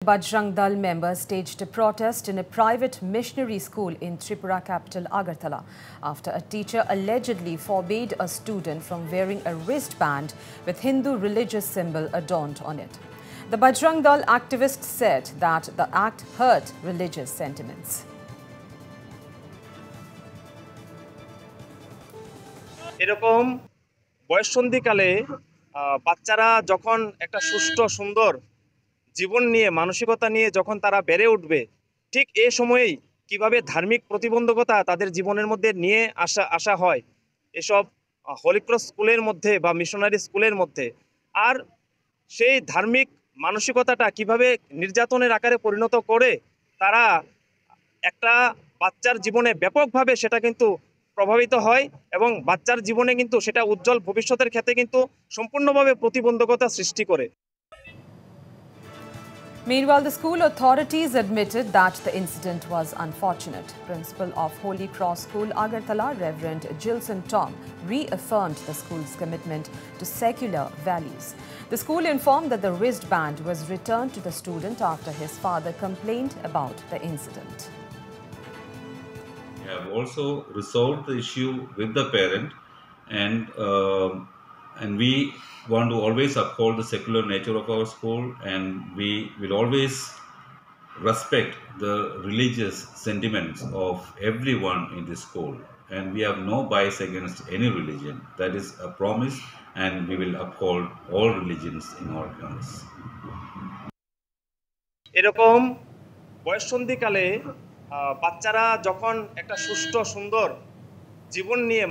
Bajrang Dal members staged a protest in a private missionary school in Tripura capital Agartala after a teacher allegedly forbade a student from wearing a wristband with Hindu religious symbol adorned on it. The Bajrang Dal activists said that the act hurt religious sentiments. এরকম বয়ঃসন্ধিকালে বাচ্চারা যখন একটা সুষ্ঠু সুন্দর জীবন নিয়ে মানসিকতা নিয়ে যখন তারা বেড়ে উঠবে ঠিক এই সময়েই কিভাবে ধার্মিক প্রতিবন্ধকতা তাদের জীবনের মধ্যে নিয়ে আসা হয় এসব হলি ক্রস স্কুলের মধ্যে বা মিশনারি স্কুলের মধ্যে আর সেই ধার্মিক মানসিকতাটা কিভাবে নির্যাতনের আকারে পরিণত করে তারা একটা বাচ্চার জীবনে ব্যাপকভাবে সেটা কিন্তু প্রভাবিত হয় এবং বাচ্চার জীবনে কিন্তু সেটা উজ্জ্বল ভবিষ্যতের ক্ষেত্রে কিন্তু সম্পূর্ণভাবে প্রতিবন্ধকতা সৃষ্টি করে। Meanwhile, the school authorities admitted that the incident was unfortunate. Principal of Holy Cross School, Agartala, Reverend Gilson Tom, reaffirmed the school's commitment to secular values. The school informed that the wristband was returned to the student after his father complained about the incident. We have also resolved the issue with the parent, and we want to always uphold the secular nature of our school, and we will always respect the religious sentiments of everyone in the school, and we have no bias against any religion. That is a promise, and we will uphold all religions in our campus. এরকম বয়ঃসন্ধিকালে বাচ্চারা যখন একটা সুষ্ঠু সুন্দর জীবন নিয়ে